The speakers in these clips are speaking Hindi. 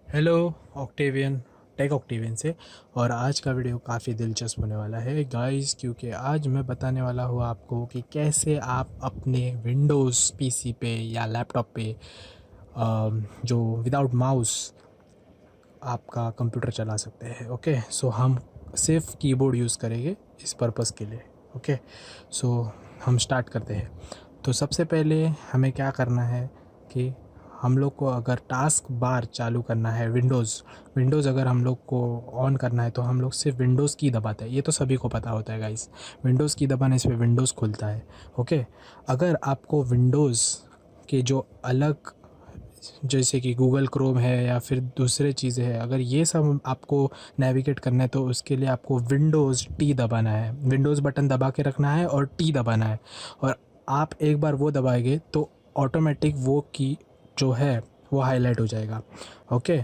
हेलो ऑक्टेवियन टेक ऑक्टेवियन से। और आज का वीडियो काफ़ी दिलचस्प होने वाला है गाइस, क्योंकि आज मैं बताने वाला हूँ आपको कि कैसे आप अपने विंडोज़ पीसी पे या लैपटॉप पे जो विदाउट माउस आपका कंप्यूटर चला सकते हैं। ओके, सो हम सिर्फ कीबोर्ड यूज़ करेंगे इस पर्पज़ के लिए। ओके, सो हम स्टार्ट करते हैं। तो सबसे पहले हमें क्या करना है कि हम लोग को अगर टास्क बार चालू करना है, विंडोज़ अगर हम लोग को ऑन करना है तो हम लोग सिर्फ विंडोज़ की दबाते हैं। ये तो सभी को पता होता है गाइस, विंडोज़ की दबाने से विंडोज़ खुलता है। ओके, अगर आपको विंडोज़ के जो अलग, जैसे कि गूगल क्रोम है या फिर दूसरे चीज़ें हैं, अगर ये सब आपको नेविगेट करना है तो उसके लिए आपको विंडोज़ टी दबाना है। विंडोज़ बटन दबा के रखना है और टी दबाना है। और आप एक बार वो दबाएंगे तो ऑटोमेटिक वो की जो है वो हाईलाइट हो जाएगा। ओके,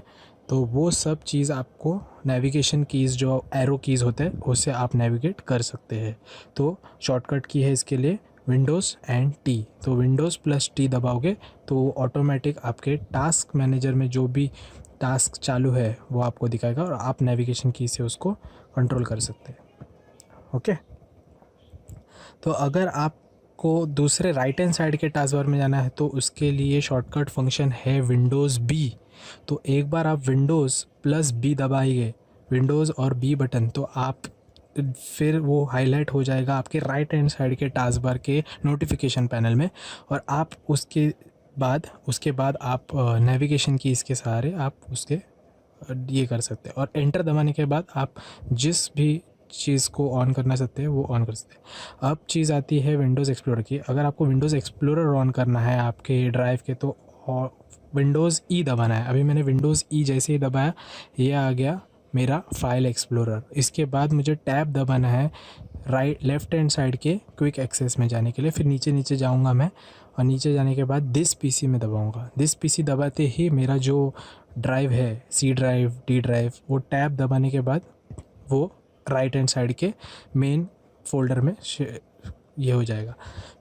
तो वो सब चीज़ आपको नेविगेशन कीज़ जो एरो कीज़ होते हैं उससे आप नेविगेट कर सकते हैं। तो शॉर्टकट की है इसके लिए विंडोज़ एंड टी। तो विंडोज़ प्लस टी दबाओगे तो ऑटोमेटिक आपके टास्क मैनेजर में जो भी टास्क चालू है वो आपको दिखाएगा और आप नेविगेशन की से उसको कंट्रोल कर सकते हैं। ओके, तो अगर आपको दूसरे राइट हैंड साइड के टास्क बार में जाना है तो उसके लिए शॉर्टकट फंक्शन है विंडोज़ बी। तो एक बार आप विंडोज़ प्लस बी दबाइए, विंडोज़ और बी बटन, तो आप फिर वो हाईलाइट हो जाएगा आपके राइट हैंड साइड के टास्क बार के नोटिफिकेशन पैनल में। और आप उसके बाद आप नेविगेशन की इसके सहारे आप उसके ये कर सकते हैं। और एंटर दबाने के बाद आप जिस भी चीज़ को ऑन करना चाहते हैं वो ऑन कर सकते हैं। अब चीज़ आती है विंडोज़ एक्सप्लोरर की। अगर आपको विंडोज़ एक्सप्लोरर ऑन करना है आपके ड्राइव के तो विंडोज़ ई दबाना है। अभी मैंने विंडोज़ ई जैसे ही दबाया ये आ गया मेरा फाइल एक्सप्लोरर। इसके बाद मुझे टैब दबाना है राइट लेफ्ट हैंड साइड के क्विक एक्सेस में जाने के लिए। फिर नीचे नीचे जाऊंगा मैं और नीचे जाने के बाद दिस पीसी में दबाऊंगा। दिस पीसी दबाते ही मेरा जो ड्राइव है सी ड्राइव डी ड्राइव, वो टैब दबाने के बाद वो राइट हैंड साइड के मेन फोल्डर में ये हो जाएगा।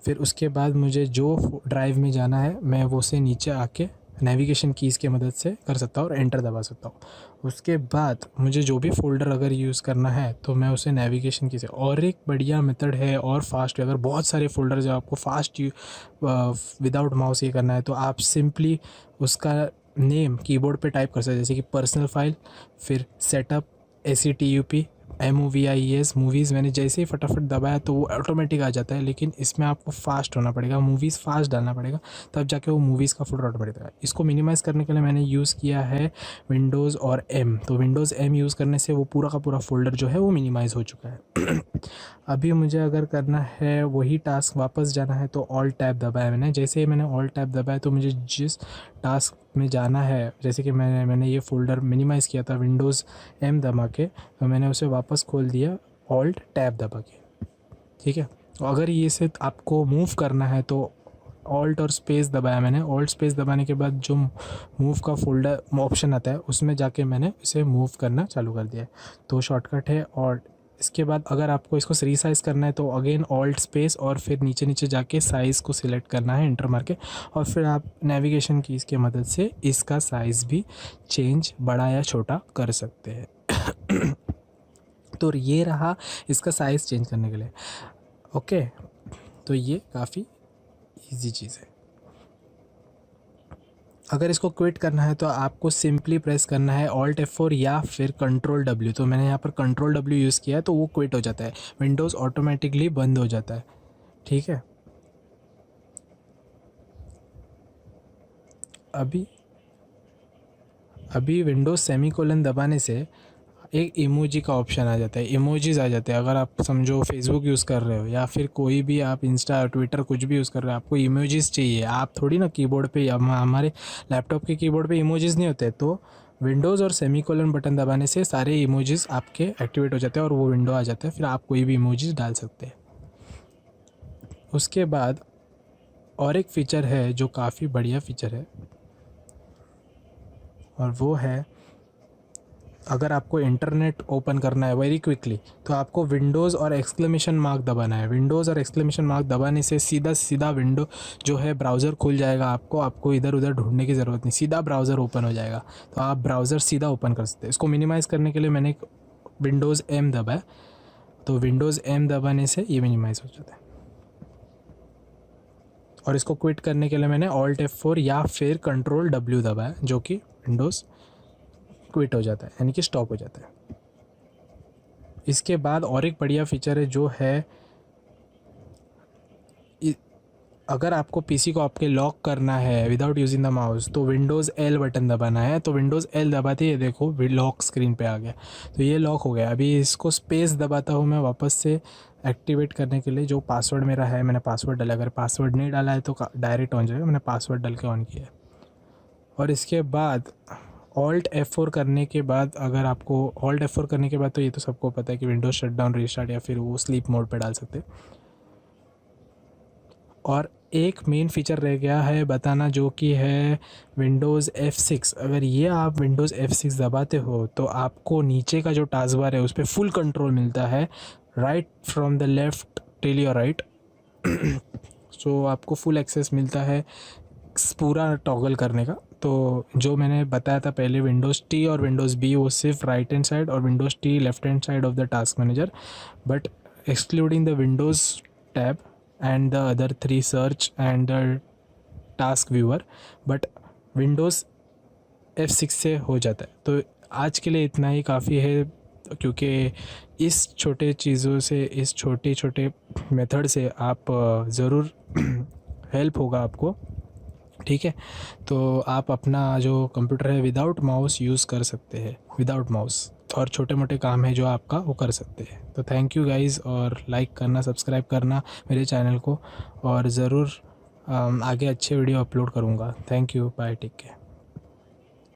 फिर उसके बाद मुझे जो ड्राइव में जाना है मैं वो से नीचे आके नेविगेशन कीज़ की मदद से कर सकता हूँ और एंटर दबा सकता हूँ। उसके बाद मुझे जो भी फ़ोल्डर अगर यूज़ करना है तो मैं उसे नेविगेशन की से। और एक बढ़िया मेथड है और फास्ट है, अगर बहुत सारे फ़ोल्डर जो आपको फास्ट विदाउट माउस ये करना है तो आप सिंपली उसका नेम कीबोर्ड पे टाइप कर सकते हैं, जैसे कि पर्सनल फाइल, फिर सेटअप SETUP MOVIES मूवीज़। मैंने जैसे ही फटाफट दबाया तो वो ऑटोमेटिक आ जाता है, लेकिन इसमें आपको फास्ट होना पड़ेगा, मूवीज़ फास्ट डालना पड़ेगा, तब जाके वो मूवीज़ का फोल्डर ऑटोमेटिक आएगा। इसको मिनिमाइज़ करने के लिए मैंने यूज़ किया है विंडोज़ और M। तो विंडोज़ M यूज़ करने से वो पूरा का पूरा फोल्डर जो है वो मिनिमाइज़ हो चुका है। अभी मुझे अगर करना है वही टास्क वापस जाना है तो ऑल टैब दबाया मैंने। जैसे ही मैंने ऑल टैब दबाया तो मुझे जिस टास्क में जाना है, जैसे कि मैंने ये फ़ोल्डर मिनिमाइज़ किया था विंडोज़ M दबा के, तो मैंने उसे वापस खोल दिया ऑल्ट टैब दबा के। ठीक है, तो अगर ये से आपको मूव करना है तो ऑल्ट और स्पेस दबाया मैंने। ऑल्ट स्पेस दबाने के बाद जो मूव का फोल्डर ऑप्शन आता है उसमें जाके मैंने इसे मूव करना चालू कर दिया है। तो शॉर्टकट है ऑल्ट। इसके बाद अगर आपको इसको रीसाइज़ करना है तो अगेन ऑल्ट स्पेस और फिर नीचे नीचे जाके साइज़ को सिलेक्ट करना है एंटर मार के, और फिर आप नेविगेशन की इसके मदद से इसका साइज़ भी चेंज बड़ा या छोटा कर सकते हैं। तो ये रहा इसका साइज़ चेंज करने के लिए। ओके, तो ये काफ़ी इजी चीज़ है। अगर इसको क्विट करना है तो आपको सिंपली प्रेस करना है Alt F4 या फिर Ctrl W। तो मैंने यहाँ पर Ctrl W यूज़ किया है तो वो क्विट हो जाता है, विंडोज़ ऑटोमेटिकली बंद हो जाता है। ठीक है, अभी अभी विंडोज़ सेमीकोलन दबाने से एक इमोजी का ऑप्शन आ जाता है, इमोजीज आ जाते हैं। अगर आप समझो फेसबुक यूज़ कर रहे हो या फिर कोई भी आप इंस्टा ट्विटर कुछ भी यूज़ कर रहे हो, आपको इमोजीज चाहिए। आप थोड़ी ना कीबोर्ड पे या हमारे लैपटॉप के कीबोर्ड पे इमोजीज नहीं होते, तो विंडोज़ और सेमीकोलन बटन दबाने से सारे इमोजीज आपके एक्टिवेट हो जाते हैं और वो विंडो आ जाता है, फिर आप कोई भी इमोजीज डाल सकते हैं। उसके बाद और एक फ़ीचर है जो काफ़ी बढ़िया फ़ीचर है और वो है अगर आपको इंटरनेट ओपन करना है वेरी क्विकली तो आपको विंडोज़ और एक्सक्लेमेशन मार्क दबाना है। विंडोज़ और एक्सक्लेमेशन मार्क दबाने से सीधा सीधा विंडो जो है ब्राउज़र खुल जाएगा। आपको इधर उधर ढूंढने की ज़रूरत नहीं, सीधा ब्राउज़र ओपन हो जाएगा। तो आप ब्राउज़र सीधा ओपन कर सकते हैं। इसको मिनिमाइज़ करने के लिए मैंने विंडोज़ एम दबाया, तो विंडोज़ एम दबाने से ये मिनिमाइज़ हो जाता है। और इसको क्विट करने के लिए मैंने ऑल्ट F4 या फिर कंट्रोल W दबाया, जो कि विंडोज़ क्विट हो जाता है, यानी कि स्टॉप हो जाता है। इसके बाद और एक बढ़िया फीचर है जो है अगर आपको पीसी को आपके लॉक करना है विदाउट यूजिंग द माउस तो विंडोज़ एल बटन दबाना है। तो विंडोज़ एल दबाते ही देखो लॉक स्क्रीन पे आ गया, तो ये लॉक हो गया। अभी इसको स्पेस दबाता हूँ मैं वापस से एक्टिवेट करने के लिए। जो पासवर्ड मेरा है, मैंने पासवर्ड डाला, अगर पासवर्ड नहीं डाला है तो डायरेक्ट ऑन जाएगा, मैंने पासवर्ड डाल के ऑन किया है। और इसके बाद ऑल्ट F4 करने के बाद, अगर आपको ऑल्ट F4 करने के बाद, तो ये तो सबको पता है कि विंडोज़ शटडाउन, रीस्टार्ट या फिर वो स्लीप मोड पे डाल सकते हैं। और एक मेन फीचर रह गया है बताना, जो कि है विंडोज़ F6। अगर ये आप विंडोज़ F6 दबाते हो तो आपको नीचे का जो टास्क बार है उस पर फुल कंट्रोल मिलता है, right from the left till your right. So आपको फुल एक्सेस मिलता है पूरा टॉगल करने का। तो जो मैंने बताया था पहले, विंडोज़ टी और विंडोज़ बी वो सिर्फ राइट हैंड साइड और Windows T left hand side of the task manager, but excluding the Windows tab and the other three search and the task viewer, but Windows F6 से हो जाता है। तो आज के लिए इतना ही काफ़ी है, क्योंकि इस छोटे चीज़ों से, इस छोटे छोटे मेथड से आप ज़रूर हेल्प होगा आपको, ठीक है। तो आप अपना जो कंप्यूटर है विदाउट माउस यूज़ कर सकते हैं, विदाउट माउस, और छोटे मोटे काम है जो आपका वो कर सकते हैं। तो थैंक यू गाइज़, और लाइक करना, सब्सक्राइब करना मेरे चैनल को, और ज़रूर आगे अच्छे वीडियो अपलोड करूँगा। Thank you, bye, take care.